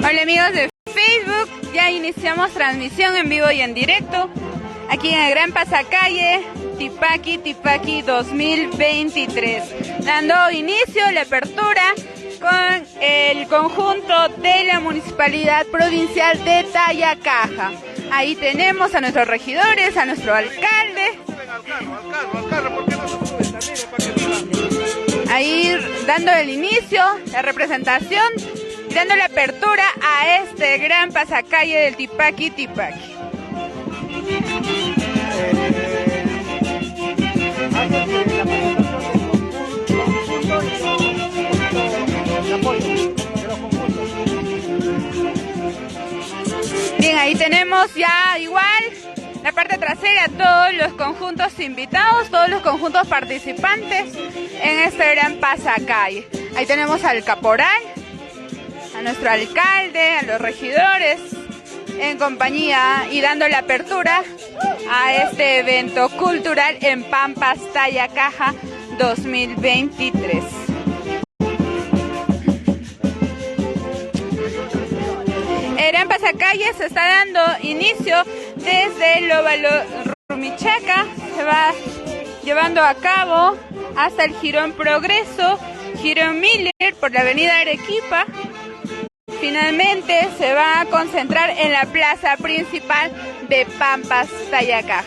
Hola amigos de Facebook, ya iniciamos transmisión en vivo y en directo aquí en el Gran Pasacalle Tipaqui 2023, dando inicio a la apertura con el conjunto de la Municipalidad Provincial de Tayacaja. Ahí tenemos a nuestros regidores, a nuestro alcalde. Ahí dando el inicio, la representación, dando la apertura a este gran pasacalle del Tipaqui. Bien, ahí tenemos ya igual la parte trasera, todos los conjuntos invitados, todos los conjuntos participantes en este gran pasacalle. Ahí tenemos al caporal, a nuestro alcalde, a los regidores, en compañía y dando la apertura a este evento cultural en Pampas, Tayacaja 2023. El Gran Pasacalle se está dando inicio desde el óvalo Rumichaca, se va llevando a cabo hasta el Jirón Progreso, Jirón Miller por la avenida Arequipa. Finalmente se va a concentrar en la plaza principal de Pampas, Tayacaja.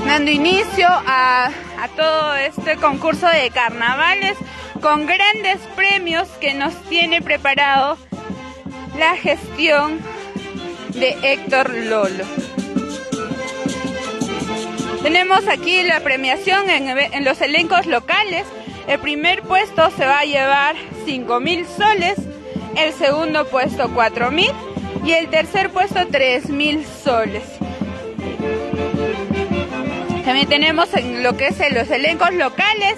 Dando inicio a todo este concurso de carnavales con grandes premios que nos tiene preparado la gestión de Héctor Lolo. Tenemos aquí la premiación en los elencos locales. El primer puesto se va a llevar 5.000 soles, el segundo puesto 4.000 y el tercer puesto 3.000 soles. También tenemos en lo que es en los elencos locales,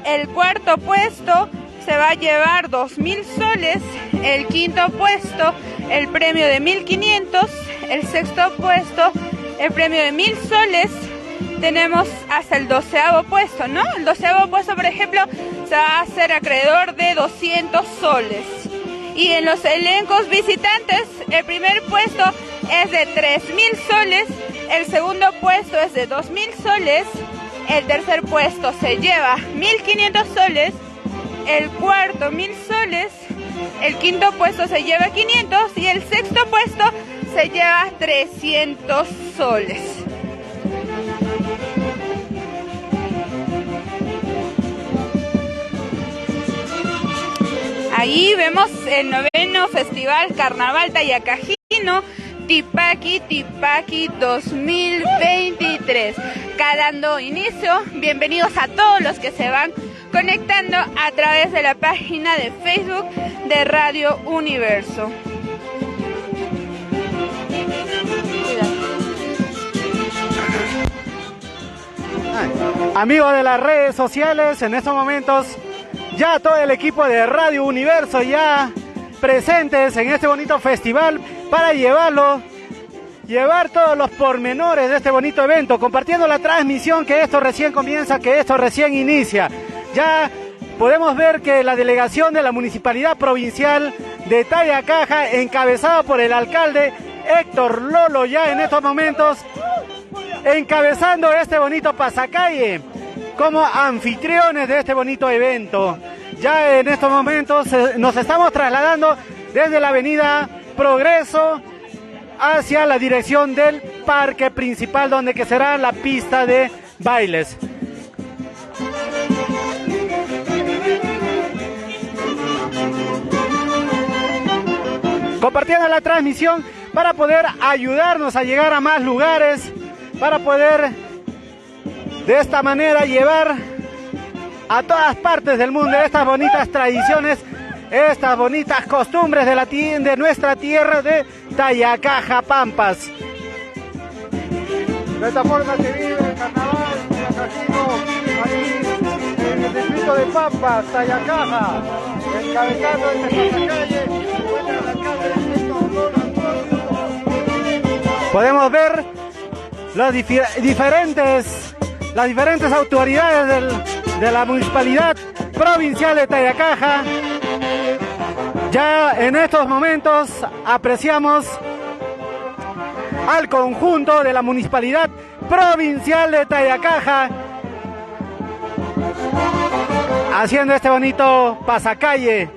el cuarto puesto se va a llevar 2.000 soles, el quinto puesto el premio de 1.500, el sexto puesto el premio de 1.000 soles. Tenemos hasta el 12º puesto, ¿no? El 12º puesto, por ejemplo, se va a hacer acreedor de 200 soles. Y en los elencos visitantes, el primer puesto es de 3.000 soles, el segundo puesto es de 2.000 soles, el tercer puesto se lleva 1.500 soles, el cuarto 1.000 soles, el quinto puesto se lleva 500 y el sexto puesto se lleva 300 soles. Ahí vemos el 9º Festival Carnaval Tayacajino Tipaqui 2023. Dando inicio, bienvenidos a todos los que se van conectando a través de la página de Facebook de Radio Universo. Amigos de las redes sociales, en estos momentos ya todo el equipo de Radio Universo ya presentes en este bonito festival para llevar todos los pormenores de este bonito evento, compartiendo la transmisión, que esto recién comienza, que esto recién inicia. Ya podemos ver que la delegación de la Municipalidad Provincial de Tayacaja, encabezada por el alcalde Héctor Lolo, ya en estos momentos encabezando este bonito pasacalle como anfitriones de este bonito evento. Ya en estos momentos nos estamos trasladando desde la avenida Progreso hacia la dirección del parque principal, donde que será la pista de bailes. Compartiendo la transmisión para poder ayudarnos a llegar a más lugares, para poder de esta manera llevar a todas partes del mundo estas bonitas tradiciones, estas bonitas costumbres de nuestra tierra de Tayacaja, Pampas. De esta forma se vive el carnaval tayacajino aquí en el distrito de Pampas, Tayacaja, encabezando este pasacalle. Podemos ver las diferentes autoridades de la Municipalidad Provincial de Tayacaja Ya en estos momentos apreciamos al conjunto de la Municipalidad Provincial de Tayacaja haciendo este bonito pasacalle.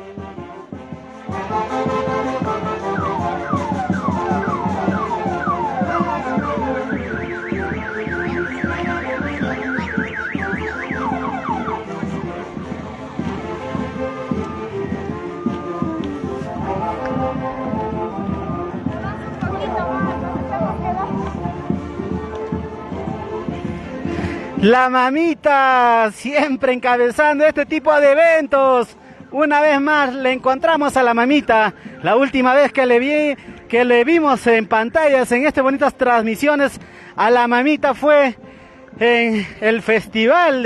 La mamita siempre encabezando este tipo de eventos. Una vez más le encontramos a la mamita. La última vez que le vimos en pantallas en estas bonitas transmisiones a la mamita fue en el festival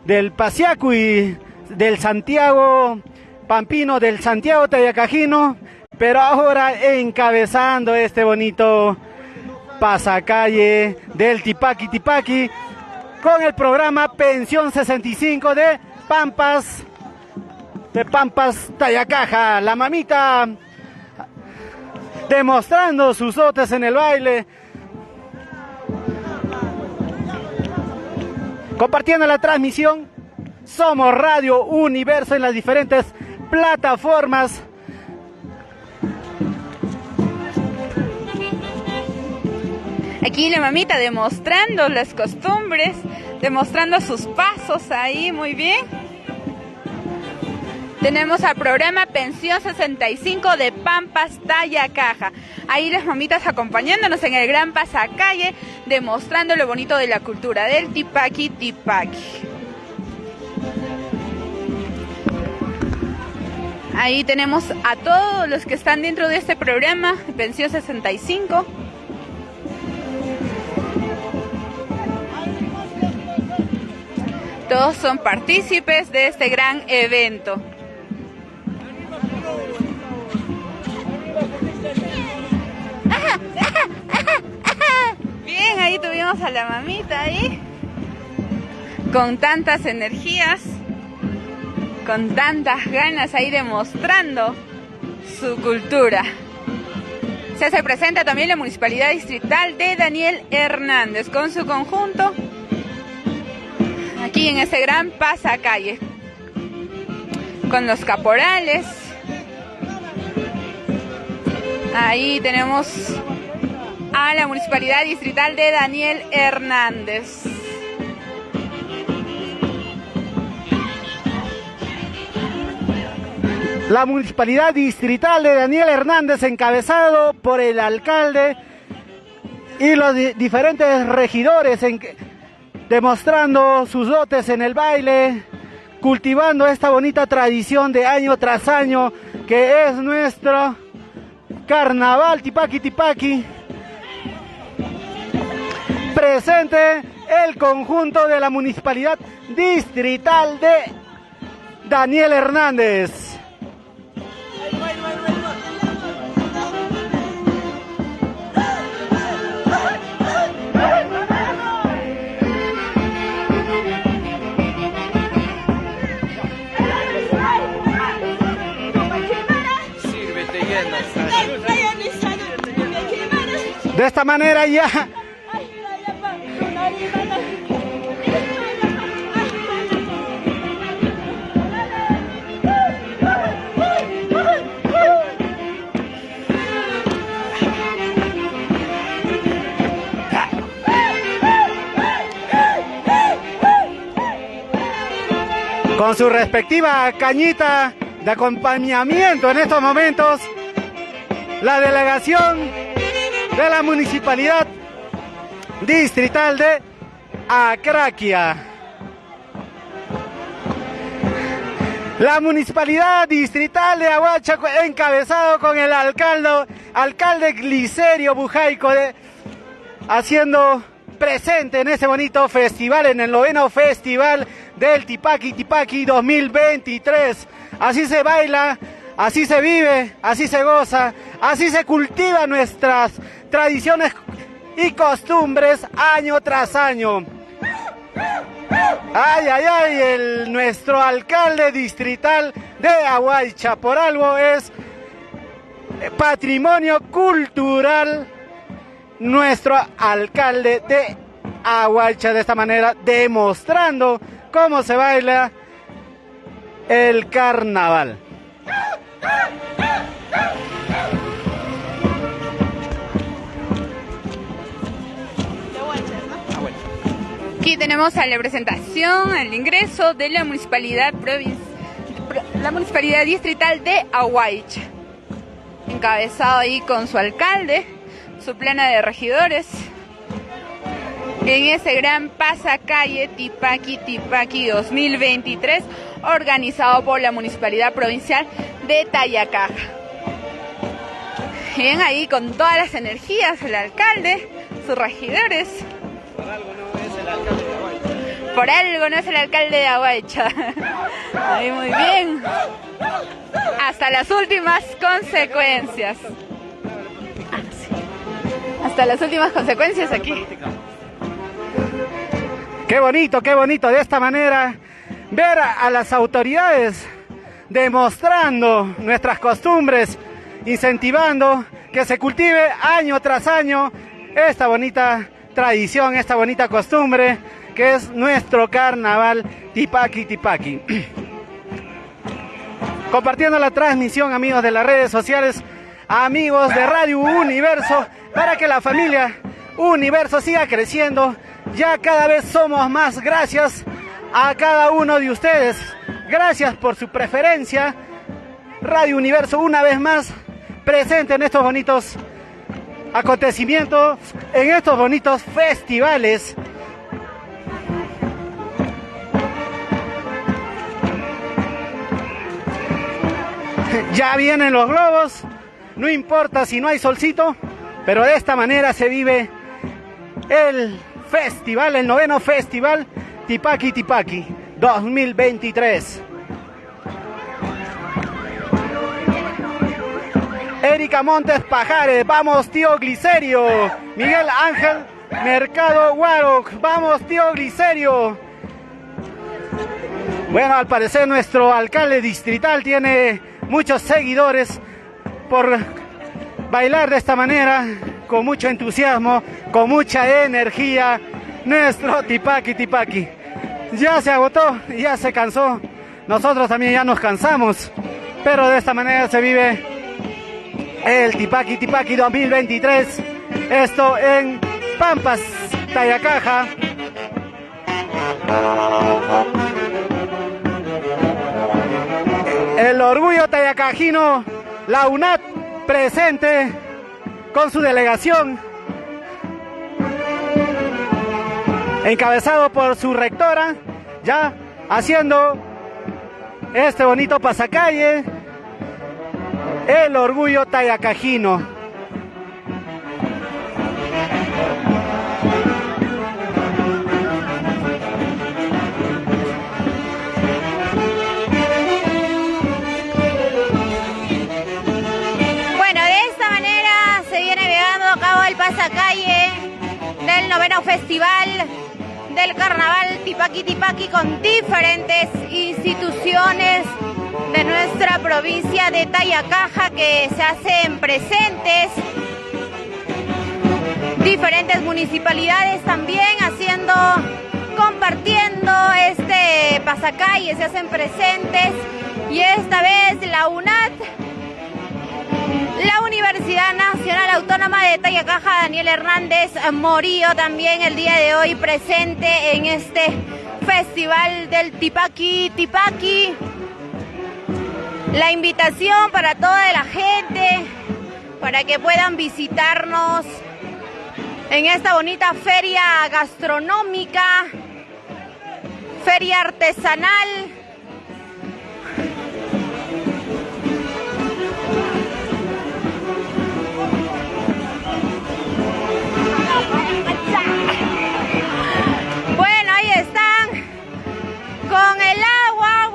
del Pasiacu y del Santiago Pampino, del Santiago Tayacajino, pero ahora encabezando este bonito pasacalle del Tipaqui Tipaqui con el programa Pensión 65 de Pampas Tayacaja. La mamita demostrando sus dotes en el baile, compartiendo la transmisión. Somos Radio Universo en las diferentes plataformas. Aquí la mamita demostrando las costumbres, demostrando sus pasos ahí, muy bien. Tenemos al programa Pensión 65 de Pampas Tayacaja. Ahí las mamitas acompañándonos en el gran pasacalle, demostrando lo bonito de la cultura del Tipaqui Tipaqui. Ahí tenemos a todos los que están dentro de este programa Pensión 65. Todos son partícipes de este gran evento. Bien, ahí tuvimos a la mamita ahí, con tantas energías, con tantas ganas ahí demostrando su cultura. Se hace presente también la Municipalidad Distrital de Daniel Hernández con su conjunto aquí en ese gran pasacalle, con los caporales. Ahí tenemos a la Municipalidad Distrital de Daniel Hernández. La Municipalidad Distrital de Daniel Hernández, encabezado por el alcalde y los diferentes regidores, demostrando sus dotes en el baile, cultivando esta bonita tradición de año tras año que es nuestro carnaval Tipaqui Tipaqui. Presente el conjunto de la Municipalidad Distrital de Daniel Hernández. De esta manera ya con su respectiva cañita de acompañamiento en estos momentos, la delegación de la Municipalidad Distrital de Acraquia. La Municipalidad Distrital de Aguacha, encabezado con el alcalde Glicerio Bujaico, haciendo presente en ese bonito festival, en el 9º Festival del Tipaqui Tipaqui 2023. Así se baila, así se vive, así se goza, así se cultivan nuestras tradiciones y costumbres año tras año. Ay, ay, ay, nuestro alcalde distrital de Aguaicha, por algo es patrimonio cultural, nuestro alcalde de Aguaicha, de esta manera demostrando cómo se baila el carnaval. Aquí tenemos a la presentación, el ingreso de la municipalidad distrital de Aguaicha, encabezado ahí con su alcalde, su plana de regidores, en ese gran pasacalle Tipaqui 2023, organizado por la municipalidad provincial de Tayacaja. Bien, ahí con todas las energías el alcalde, sus regidores. Por algo no es el alcalde de Aguaicha. Ahí muy bien. Hasta las últimas consecuencias. Hasta las últimas consecuencias aquí. Qué bonito, de esta manera ver a las autoridades demostrando nuestras costumbres, incentivando que se cultive año tras año esta bonita tradición, esta bonita costumbre que es nuestro carnaval Tipaqui. Compartiendo la transmisión, amigos de las redes sociales, amigos de Radio Universo, para que la familia Universo siga creciendo. Ya cada vez somos más. Gracias a cada uno de ustedes. Gracias por su preferencia. Radio Universo una vez más presente en estos bonitos acontecimientos, en estos bonitos festivales. Ya vienen los globos, no importa si no hay solcito, pero de esta manera se vive el festival, el 9º festival Tipaqui 2023. Erika Montes Pajares, vamos tío Glicerio. Miguel Ángel Mercado Guaro, vamos tío Glicerio. Bueno, al parecer nuestro alcalde distrital tiene muchos seguidores por bailar de esta manera, con mucho entusiasmo, con mucha energía. Nuestro Tipaqui ya se agotó, ya se cansó. Nosotros también ya nos cansamos, pero de esta manera se vive el Tipaqui 2023. Esto en Pampas, Tayacaja. El orgullo tayacajino, la UNAT presente con su delegación, encabezado por su rectora, ya haciendo este bonito pasacalle, el orgullo tayacajino. Pasacalle del 9º Festival del Carnaval Tipaqui con diferentes instituciones de nuestra provincia de Tayacaja que se hacen presentes, diferentes municipalidades también compartiendo este pasacalle, se hacen presentes, y esta vez la UNAT, la Universidad Nacional Autónoma de Tayacaja, Daniel Hernández Morillo, también el día de hoy presente en este festival del Tipaqui. La invitación para toda la gente, para que puedan visitarnos en esta bonita feria gastronómica, feria artesanal. Bueno, ahí están con el agua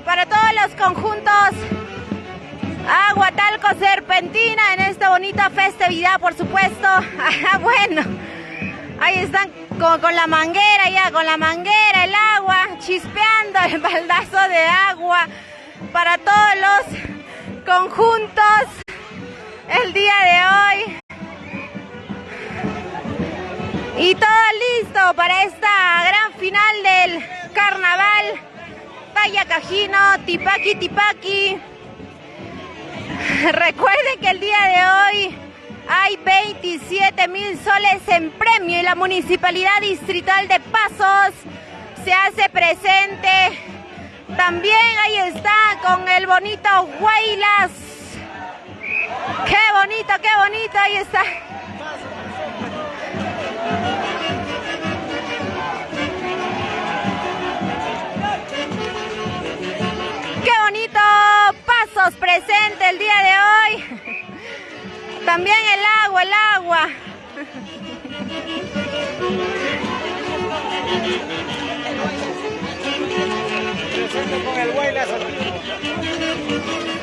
para todos los conjuntos, agua, talco, serpentina en esta bonita festividad, por supuesto. Bueno, Ahí están con la manguera ya, con la manguera, el agua, chispeando el baldazo de agua para todos los conjuntos el día de hoy. Y todo listo para esta gran final del carnaval. Tayacajino, Tipaqui, Tipaqui. Recuerden que el día de hoy hay 27,000 soles en premio y la Municipalidad Distrital de Pasos se hace presente. También ahí está con el bonito Huaylas. Qué bonito, ahí está. Qué bonito, Pasos presente el día de hoy. También el agua.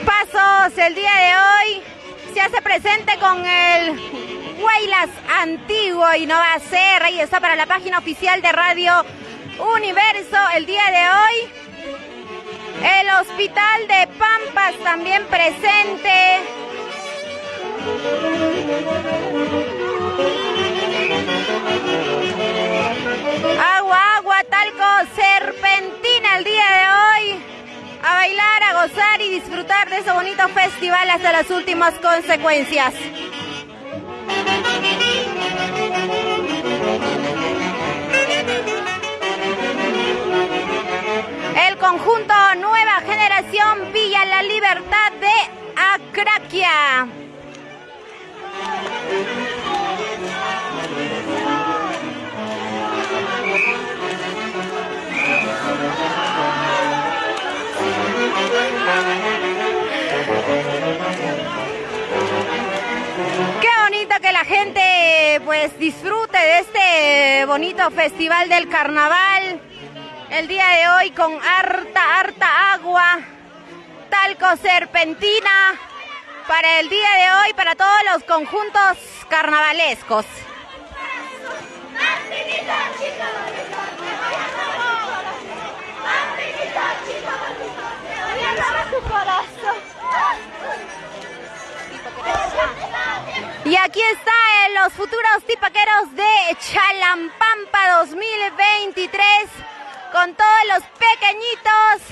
Pasos el día de hoy se hace presente con el Huaylas antiguo y no va a ser. Ahí está para la página oficial de Radio Universo el día de hoy. El Hospital de Pampas también presente. Agua, talco, serpentina el día de hoy. A bailar, a gozar y disfrutar de ese bonito festival hasta las últimas consecuencias. El conjunto Nueva Generación Villa La Libertad de Acraquia. Qué bonito que la gente pues disfrute de este bonito festival del carnaval. El día de hoy con harta agua, talco, serpentina, para el día de hoy, para todos los conjuntos carnavalescos. Y aquí están los futuros tipaqueros de Chalampampa 2023. Con todos los pequeñitos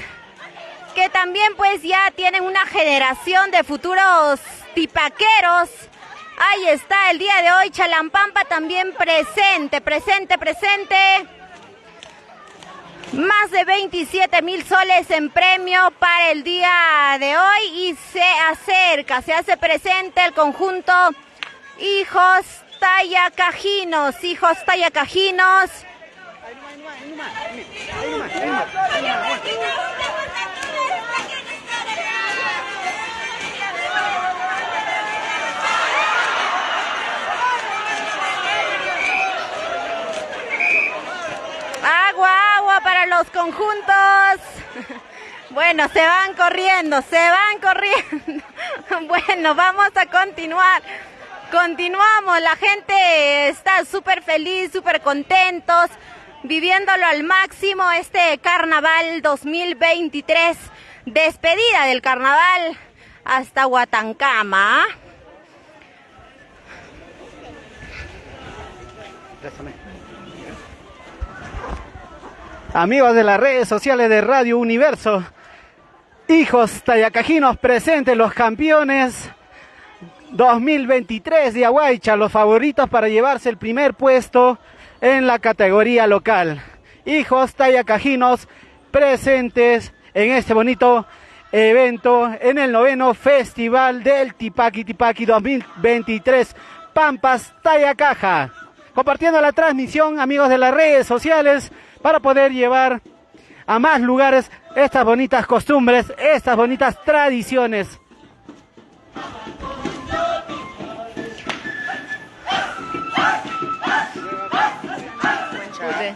que también pues ya tienen una generación de futuros tipaqueros. Ahí está el día de hoy Chalampampa también presente. Más de 27,000 soles en premio para el día de hoy y se hace presente el conjunto Hijos Tayacajinos. Agua para los conjuntos. Bueno, se van corriendo. Bueno, vamos a continuar. Continuamos, la gente está súper feliz, súper contentos, viviéndolo al máximo este carnaval 2023, despedida del carnaval hasta Huatancama. Amigos de las redes sociales de Radio Universo, Hijos Tayacajinos presentes, los campeones 2023 de Aguaycha, los favoritos para llevarse el primer puesto en la categoría local. Hijos Tayacajinos presentes en este bonito evento, en el 9º Festival del Tipaqui 2023 Pampas Tayacaja. Compartiendo la transmisión, amigos de las redes sociales, para poder llevar a más lugares estas bonitas costumbres, estas bonitas tradiciones.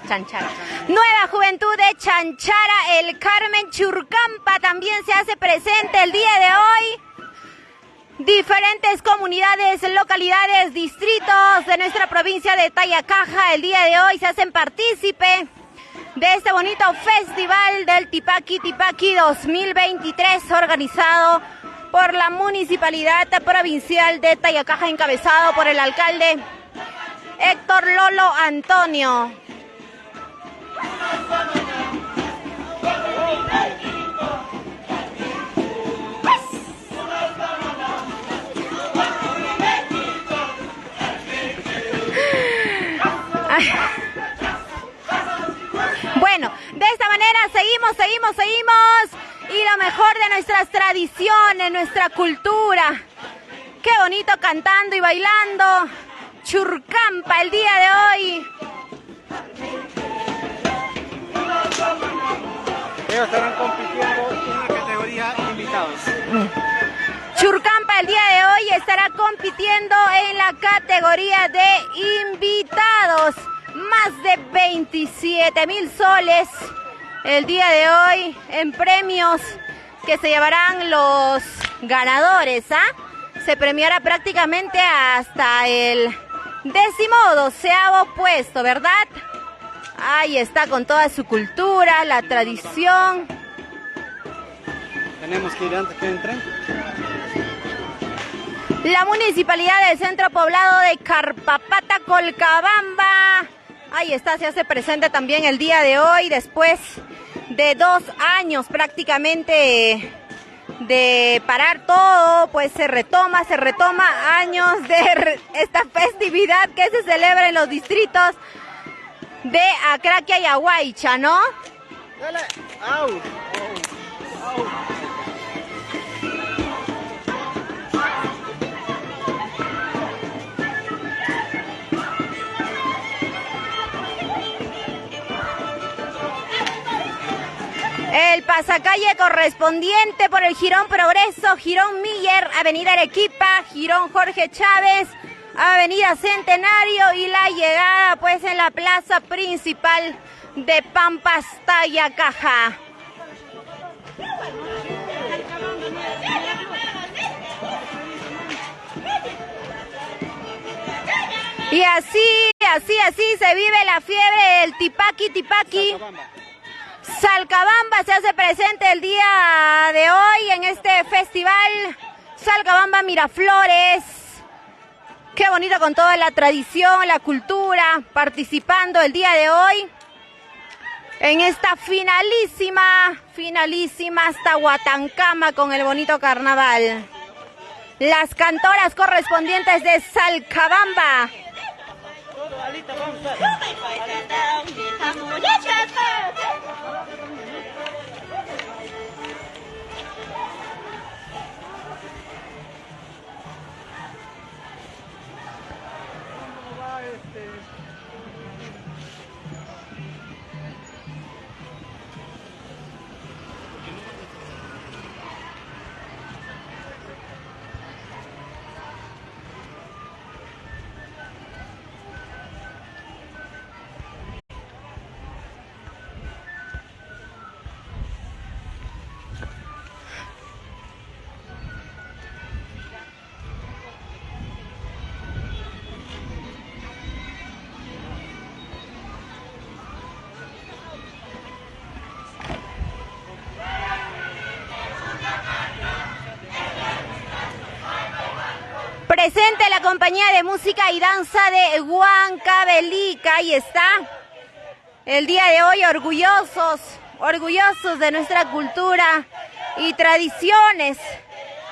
Chanchara. Nueva Juventud de Chanchara, el Carmen Churcampa también se hace presente el día de hoy. diferentes comunidades, localidades, distritos de nuestra provincia de Tayacaja. El día de hoy se hacen partícipe de este bonito festival del Tipaqui 2023, organizado por la Municipalidad Provincial de Tayacaja, encabezado por el alcalde Héctor Lolo Antonio. Bueno, de esta manera seguimos. Y lo mejor de nuestras tradiciones, nuestra cultura. Qué bonito cantando y bailando. Churcampa el día de hoy. Ellos estarán compitiendo en la categoría invitados. Churcampa el día de hoy estará compitiendo en la categoría de invitados. Más de 27,000 soles el día de hoy en premios que se llevarán los ganadores, Se premiará prácticamente hasta el 12º puesto, ¿verdad? Ahí está, con toda su cultura, la tradición. Tenemos que ir antes que entren. La Municipalidad del Centro Poblado de Carpapata, Colcabamba. Ahí está, se hace presente también el día de hoy, después de 2 años prácticamente de parar todo, pues se retoma años de esta festividad que se celebra en los distritos de Acraquia y Aguaycha, ¿no? Dale. Au. El pasacalle correspondiente por el Jirón Progreso, Jirón Miller, Avenida Arequipa, Jirón Jorge Chávez, Avenida Centenario y la llegada pues en la plaza principal de Pampas, Tayacaja. Y así se vive la fiebre del Tipaqui. Salcabamba se hace presente el día de hoy en este festival. Salcabamba Miraflores. Qué bonito, con toda la tradición, la cultura, participando el día de hoy en esta finalísima hasta Huatancama con el bonito carnaval. Las cantoras correspondientes de Salcabamba. Presente la compañía de música y danza de Huancavelica. Ahí está. El día de hoy orgullosos de nuestra cultura y tradiciones.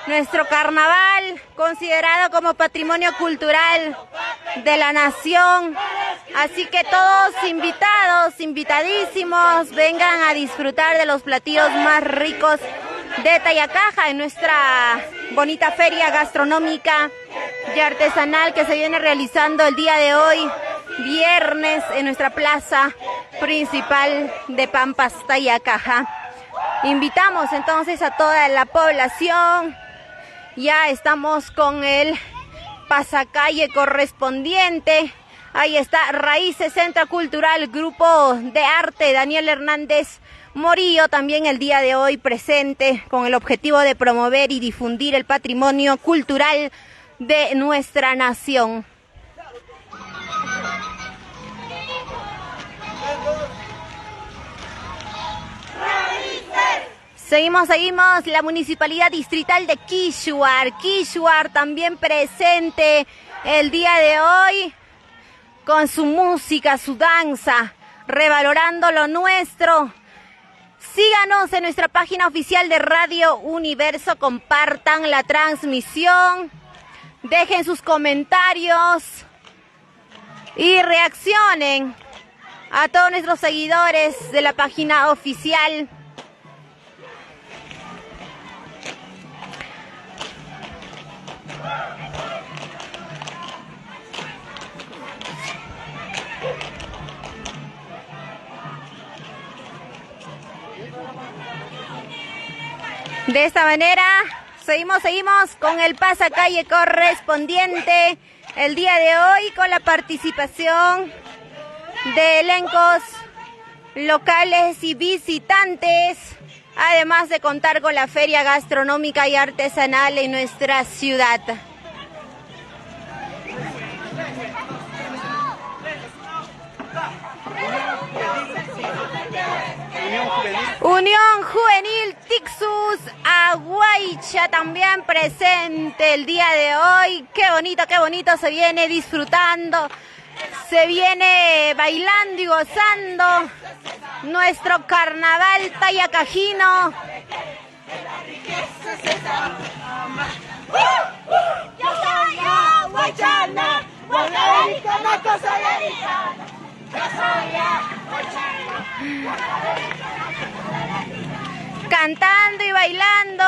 Nuestro carnaval, considerado como patrimonio cultural de la nación. Así que todos invitados, invitadísimos, vengan a disfrutar de los platillos más ricos de Tayacaja en nuestra bonita feria gastronómica y artesanal que se viene realizando el día de hoy, viernes, en nuestra plaza principal de Pampas, Tayacaja. Invitamos entonces a toda la población. Ya estamos con el pasacalle correspondiente Ahí está Raíces Centro Cultural, Grupo de Arte Daniel Hernández Morillo, también el día de hoy presente con el objetivo de promover y difundir el patrimonio cultural de nuestra nación. Seguimos, la Municipalidad Distrital de Quishuar también presente el día de hoy con su música, su danza, revalorando lo nuestro. Síganos en nuestra página oficial de Radio Universo, compartan la transmisión, dejen sus comentarios y reaccionen a todos nuestros seguidores de la página oficial. De esta manera, seguimos con el pasacalle correspondiente el día de hoy con la participación de elencos locales y visitantes, además de contar con la feria gastronómica y artesanal en nuestra ciudad. Unión Juvenil Tixus Aguaicha también presente el día de hoy. Qué bonito se viene disfrutando, se viene bailando y gozando nuestro carnaval tayacajino. Cantando y bailando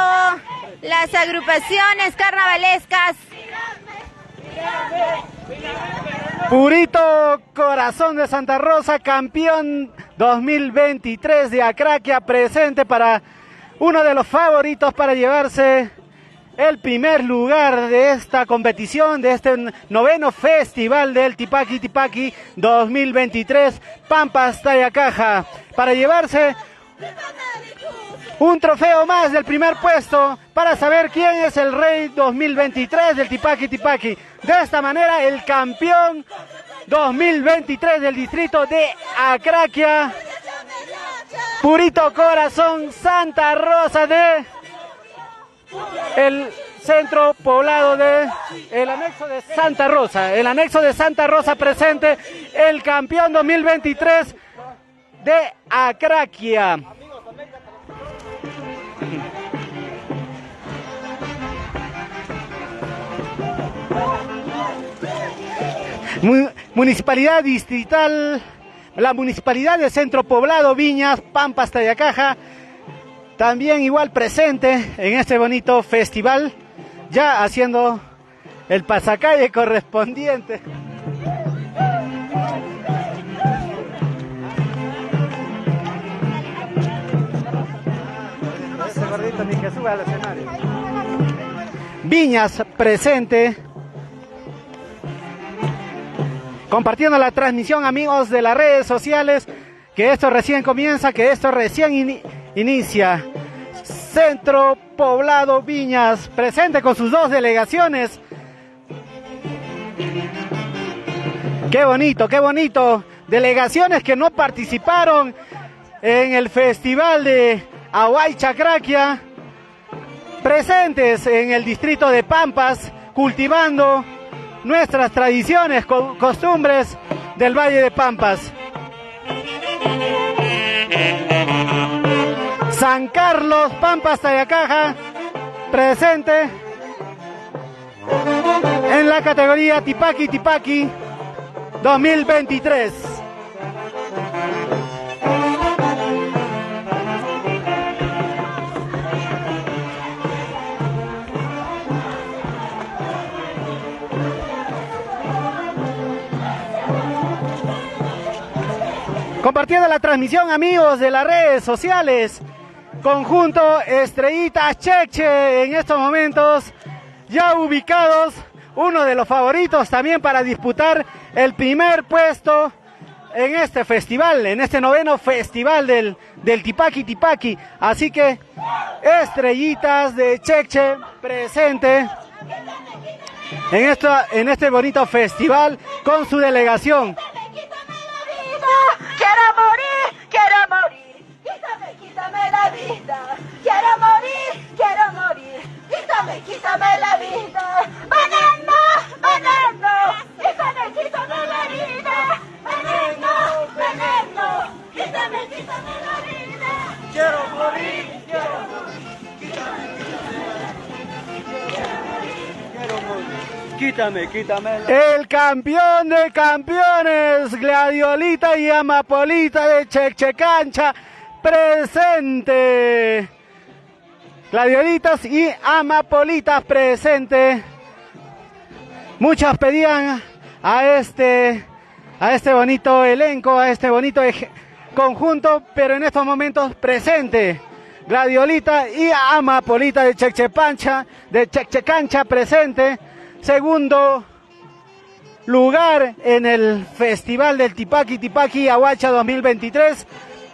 las agrupaciones carnavalescas. Purito Corazón de Santa Rosa, campeón 2023 de Acraquia, presente para uno de los favoritos para llevarse el primer lugar de esta competición, de este 9º festival del Tipaqui Tipaqui 2023, Pampas Tayacaja, para llevarse un trofeo más del primer puesto para saber quién es el rey 2023 del Tipaqui Tipaqui. De esta manera, el campeón 2023 del distrito de Acraquia, Purito Corazón Santa Rosa de el centro poblado de el anexo de Santa Rosa. El anexo de Santa Rosa presente, el campeón 2023 de Acraquia. Municipalidad Distrital, la Municipalidad de Centro Poblado Viñas, Pampas Tayacaja, también igual presente en este bonito festival, ya haciendo el pasacalle correspondiente. Ese gordito ni que suba al escenario. Viñas presente, compartiendo la transmisión, amigos de las redes sociales, que esto recién comienza, que esto recién inicia. Centro Poblado Viñas, presente con sus 2 delegaciones. Qué bonito. Delegaciones que no participaron en el festival de Aguaicha Acraquia, presentes en el distrito de Pampas, cultivando nuestras tradiciones, costumbres del Valle de Pampas. San Carlos, Pampas Tayacaja, presente en la categoría Tipaqui Tipaqui 2023. Compartiendo la transmisión, amigos de las redes sociales, conjunto Estrellitas Cheche en estos momentos ya ubicados uno de los favoritos también para disputar el primer puesto en este festival, en este 9º festival del Tipaqui. Así que Estrellitas de Cheche presente en este bonito festival con su delegación. Quiero morir, quítame la vida. Quiero morir, quítame la vida. Veneno, quítame la vida. Veneno, quítame la vida. Quiero morir, quítame. El campeón de campeones, Gladiolita y Amapolita de Chechecancha, presente. Gladiolitas y Amapolitas presente. Muchas pedían a este bonito elenco, a este bonito conjunto, pero en estos momentos presente. Gladiolita y Amapolita de Chechecancha presente. Segundo lugar en el Festival del Tipaqui Ahuacha 2023.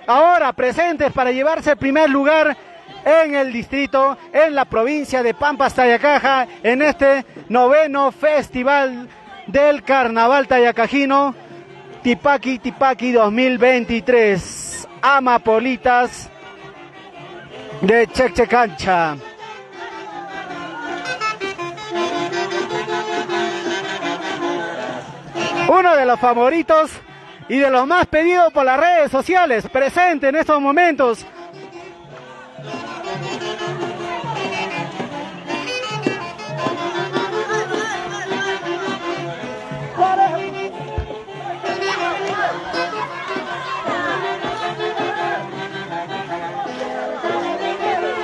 Ahora presentes para llevarse el primer lugar en el distrito, en la provincia de Pampas, Tayacaja, en este 9º Festival del Carnaval Tayacajino, Tipaqui 2023. Amapolitas de Chechecancha. Uno de los favoritos y de los más pedidos por las redes sociales, presente en estos momentos.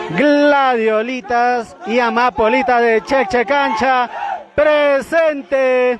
Gladiolitas y Amapolitas de Chechecancha, presente.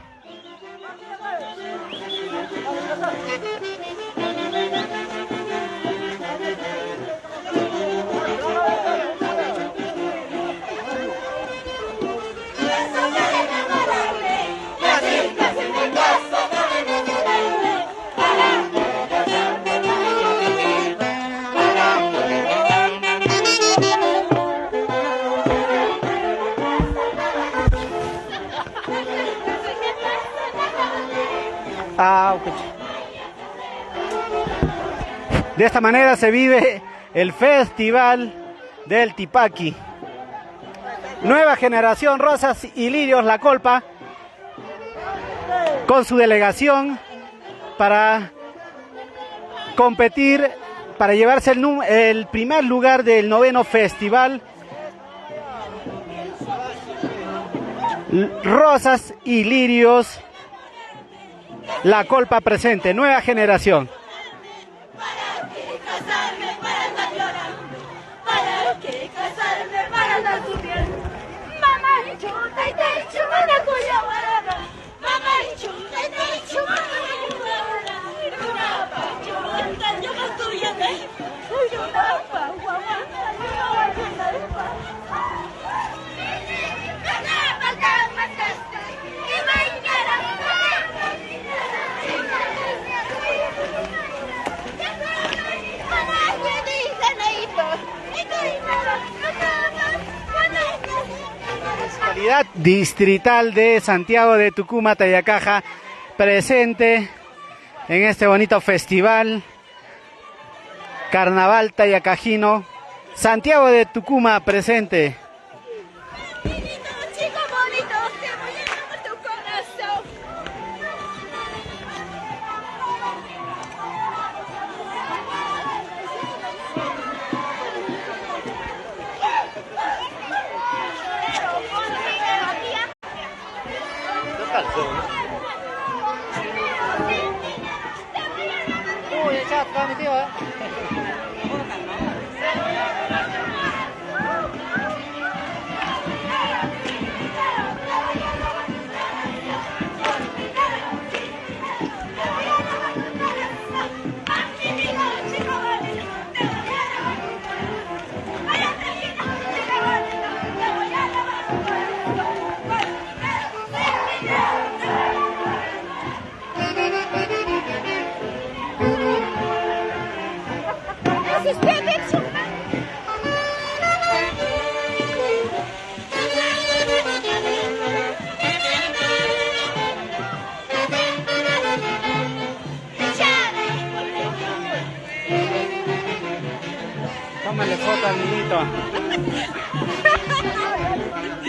De esta manera se vive el Festival del Tipaqui. Nueva generación, Rosas y Lirios La Colpa, con su delegación para competir, para llevarse el primer lugar del 9º Festival. Rosas y Lirios La Colpa presente, nueva generación. Municipalidad Distrital de Santiago de Tucumán, Tayacaja, presente en este bonito festival Carnaval Tayacajino. Santiago de Tucumán presente.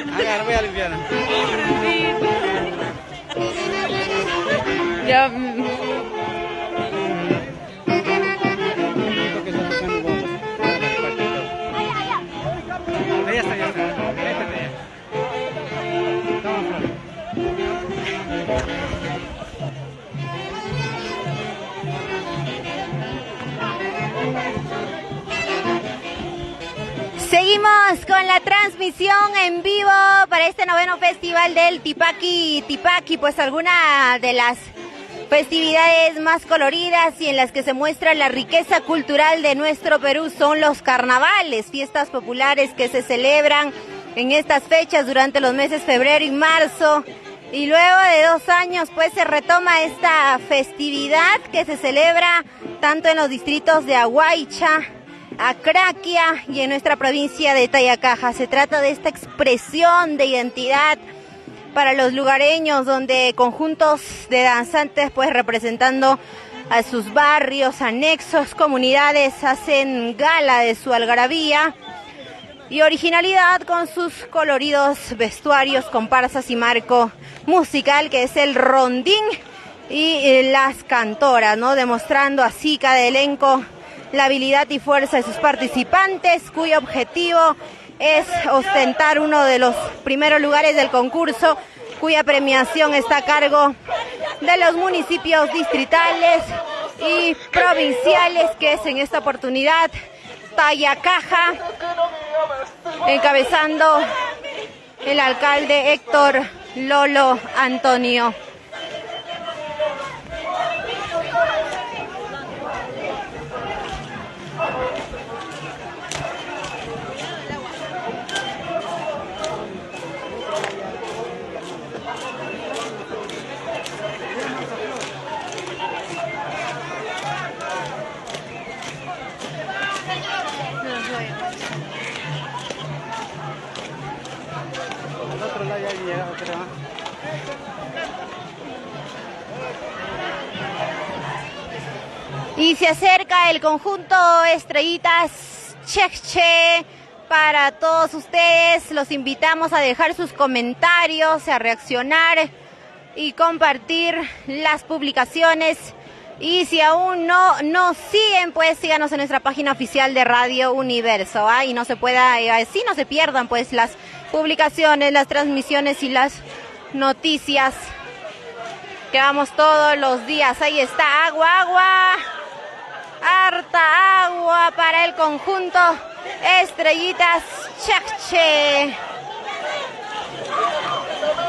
Agar, voy a limpiar. Ya. Ya está, ya está. Seguimos con la transmisión en vivo para este 9º Festival del Tipaqui. Tipaqui, pues alguna de las festividades más coloridas y en las que se muestra la riqueza cultural de nuestro Perú son los carnavales, fiestas populares que se celebran en estas fechas durante los meses febrero y marzo. Y luego de 2 años pues se retoma esta festividad que se celebra tanto en los distritos de Aguaycha, Acraquia y en nuestra provincia de Tayacaja. Se trata de esta expresión de identidad para los lugareños, donde conjuntos de danzantes pues representando a sus barrios, anexos, comunidades, hacen gala de su algarabía y originalidad con sus coloridos vestuarios, comparsas y marco musical que es el rondín y las cantoras, ¿no? Demostrando así cada elenco la habilidad y fuerza de sus participantes, cuyo objetivo es ostentar uno de los primeros lugares del concurso, cuya premiación está a cargo de los municipios distritales y provinciales, que es en esta oportunidad Tayacaja, encabezando el alcalde Héctor Lolo Antonio. Y se acerca el conjunto Estrellitas Cheche. Para todos ustedes los invitamos a dejar sus comentarios, a reaccionar y compartir las publicaciones. Y si aún no nos siguen, pues síganos en nuestra página oficial de Radio Universo, y no se no se pierdan pues las publicaciones, las transmisiones y las noticias que vamos todos los días. Ahí está, agua, harta agua para el conjunto Estrellitas Cheche.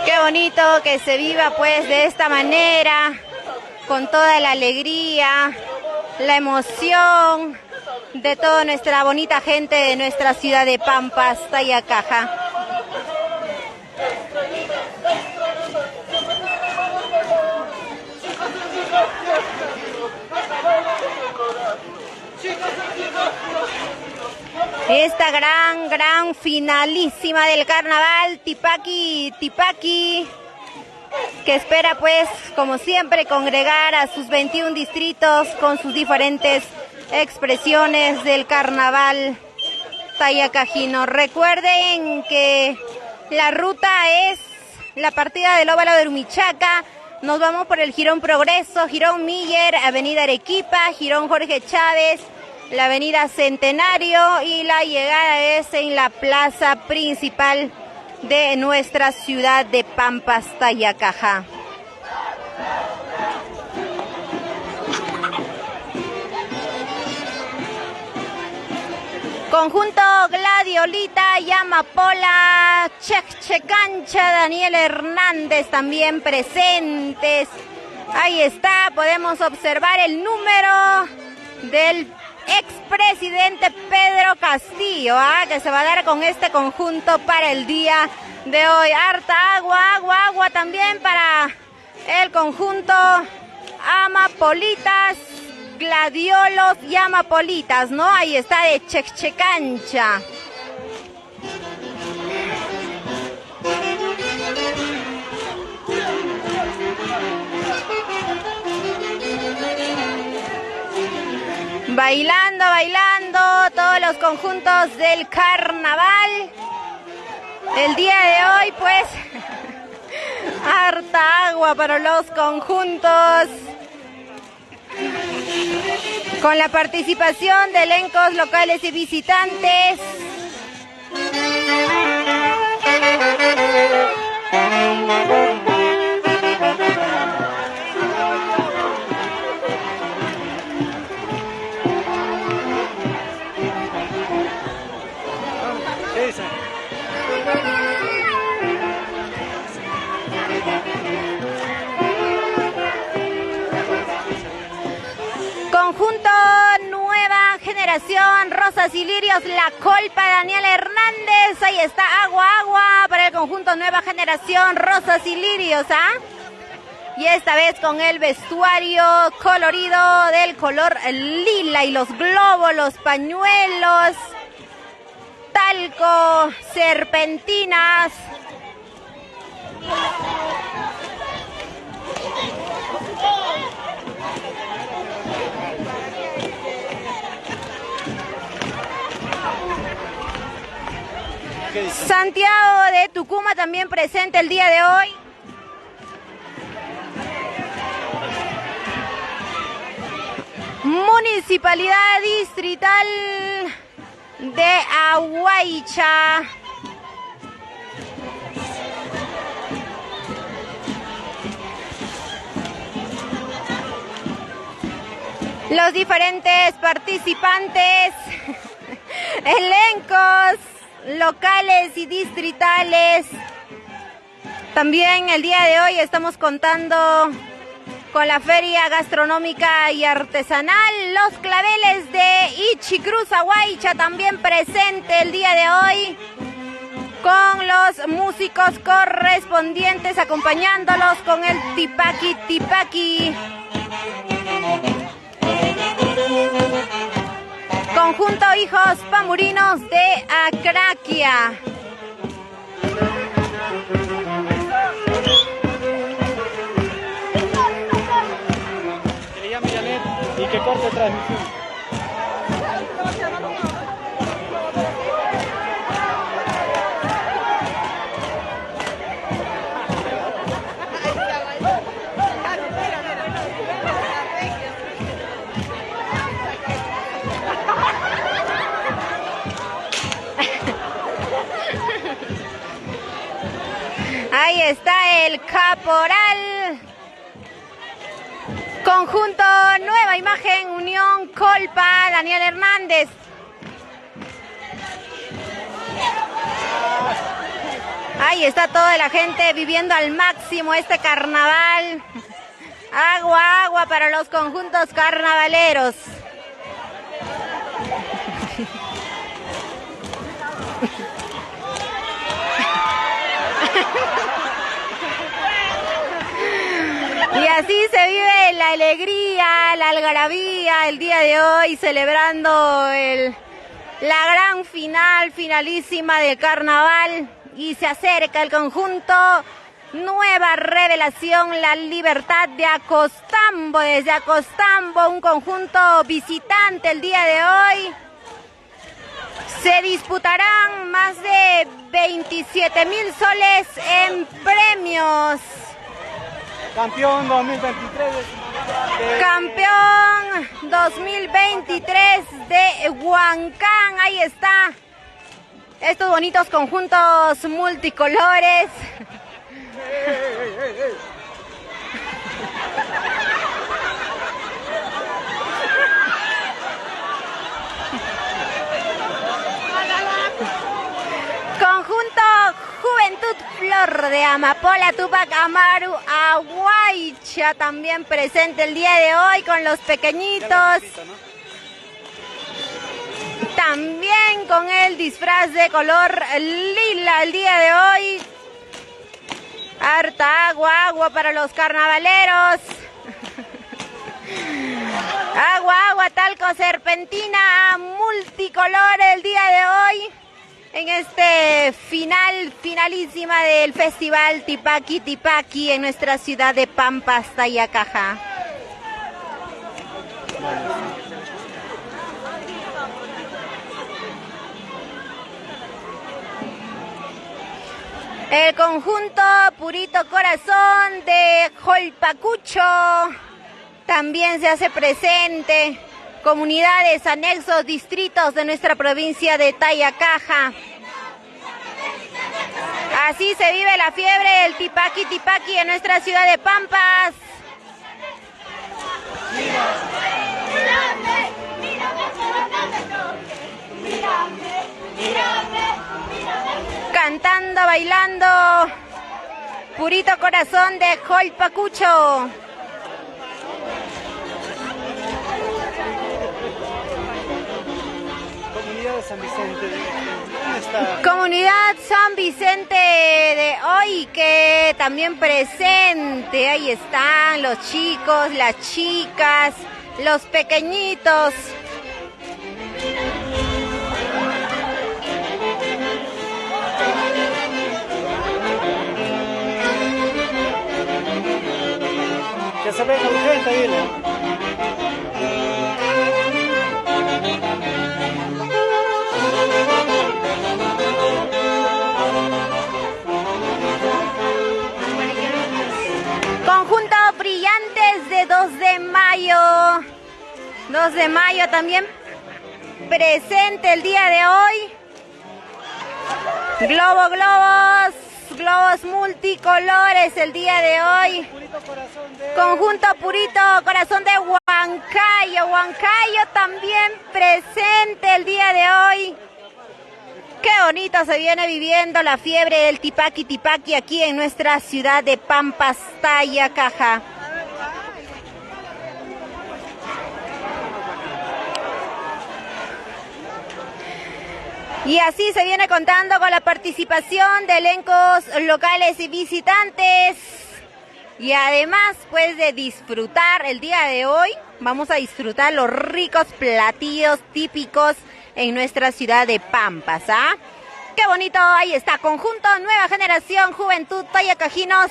Qué bonito que se viva pues de esta manera, con toda la alegría, la emoción de toda nuestra bonita gente de nuestra ciudad de Pampas, Tayacaja. Esta gran finalísima del carnaval, Tipaqui, que espera pues, como siempre, congregar a sus 21 distritos con sus diferentes expresiones del carnaval tayacajino. Recuerden que la ruta es la partida del óvalo de Humichaca. Nos vamos por el Jirón Progreso, Jirón Miller, Avenida Arequipa, Jirón Jorge Chávez, la Avenida Centenario, y la llegada es en la plaza principal de nuestra ciudad de Pampas, Tayacaja. Conjunto Gladiolita, Yamapola, Checancha, Daniel Hernández también presentes. Ahí está, podemos observar el número del expresidente Pedro Castillo, que se va a dar con este conjunto para el día de hoy. Harta agua también para el conjunto Amapolitas, Gladiolos y Amapolitas, ¿no? Ahí está de Checancha. Bailando todos los conjuntos del carnaval. El día de hoy, pues, harta agua para los conjuntos, con la participación de elencos locales y visitantes. Conjunto Nueva Generación, Rosas y Lirios, La Colpa, Daniel Hernández. Ahí está, agua para el conjunto Nueva Generación, Rosas y Lirios, ¿ah? Y esta vez con el vestuario colorido del color lila y los globos, los pañuelos, talco, serpentinas. Santiago de Tucumán también presente el día de hoy. Municipalidad Distrital de Aguaicha. Los diferentes participantes, elencos locales y distritales. También el día de hoy estamos contando con la Feria Gastronómica y Artesanal. Los Claveles de Ichicruz, Aguaicha, también presente el día de hoy, con los músicos correspondientes acompañándolos con el tipaki tipaki. Conjunto Hijos Pamurinos de Acraquia. Que le llame Janet y que corte transmisión. Ahí está el caporal. Conjunto Nueva Imagen, Unión Colpa, Daniel Hernández. Ahí está toda la gente viviendo al máximo este carnaval. Agua para los conjuntos carnavaleros. Y así se vive la alegría, la algarabía el día de hoy, celebrando la gran finalísima del carnaval. Y se acerca el conjunto Nueva Revelación, La Libertad de Acostambo. Desde Acostambo, un conjunto visitante el día de hoy. Se disputarán más de 27,000 soles en premios. Campeón 2023. Campeón 2023 de Huancán. Ahí está. Estos bonitos conjuntos multicolores. Conjunto Juventud Flor de Amapola, Tupac Amaru, Aguaicha, también presente el día de hoy con los pequeñitos. También con el disfraz de color lila el día de hoy. Harta agua para los carnavaleros. Agua, talco, serpentina, multicolor el día de hoy. En este finalísima del festival Tipaki Tipaki en nuestra ciudad de Pampas, Tayacaja. El conjunto Purito Corazón de Jolpacucho también se hace presente. Comunidades, anexos, distritos de nuestra provincia de Tayacaja. Así se vive la fiebre del tipaqui tipaqui en nuestra ciudad de Pampas. Cantando, bailando, Purito Corazón de Jolpacucho. Comunidad de San Vicente, ¿dónde está? Comunidad San Vicente de hoy, que también presente. Ahí están los chicos, las chicas, los pequeñitos. Que se venga urgente, dile. Conjunto Brillantes de 2 de mayo. 2 de mayo también presente el día de hoy. Globos multicolores el día de hoy. Conjunto Purito Corazón de Huancayo. Huancayo también presente el día de hoy. Qué bonito se viene viviendo la fiebre del tipaqui tipaqui aquí en nuestra ciudad de Pampas, Tayacaja. Y así se viene contando con la participación de elencos locales y visitantes. Y además, pues, de disfrutar el día de hoy, vamos a disfrutar los ricos platillos típicos en nuestra ciudad de Pampas, ¿ah? Qué bonito, ahí está, conjunto Nueva Generación Juventud Tayacajinos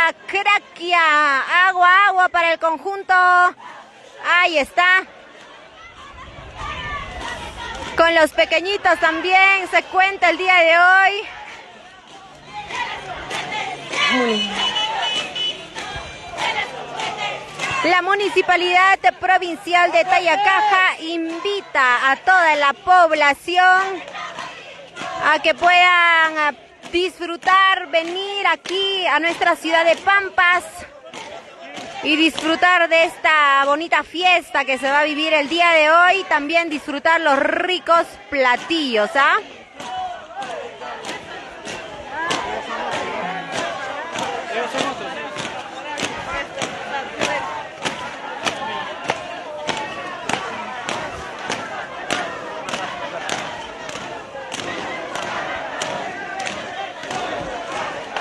Acraquia. Agua para el conjunto. Ahí está. Con los pequeñitos también se cuenta el día de hoy. La Municipalidad Provincial de Tayacaja invita a toda la población a que puedan disfrutar, venir aquí a nuestra ciudad de Pampas y disfrutar de esta bonita fiesta que se va a vivir el día de hoy. También disfrutar los ricos platillos, ¿ah?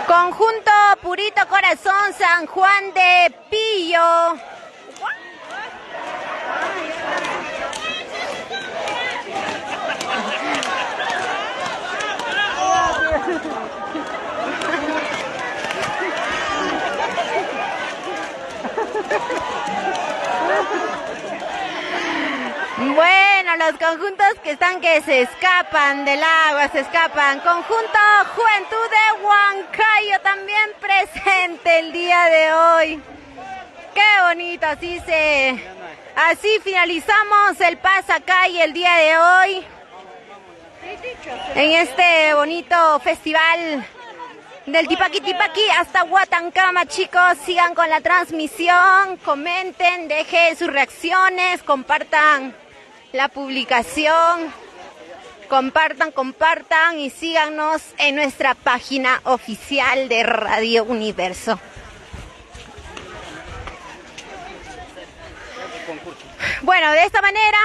Conjunto Purito Corazón San Juan de Pillo. Bueno, los conjuntos que se escapan del agua, se escapan. Conjunto Juventud de Huancayo también presente el día de hoy. Qué bonito, así finalizamos el pasacalle el día de hoy. En este bonito festival del tipaqui tipaqui hasta Huatancama, chicos. Sigan con la transmisión, comenten, dejen sus reacciones, compartan la publicación, compartan y síganos en nuestra página oficial de Radio Universo. Bueno, de esta manera,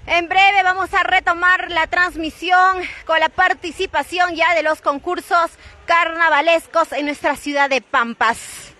en breve vamos a retomar la transmisión con la participación ya de los concursos carnavalescos en nuestra ciudad de Pampas.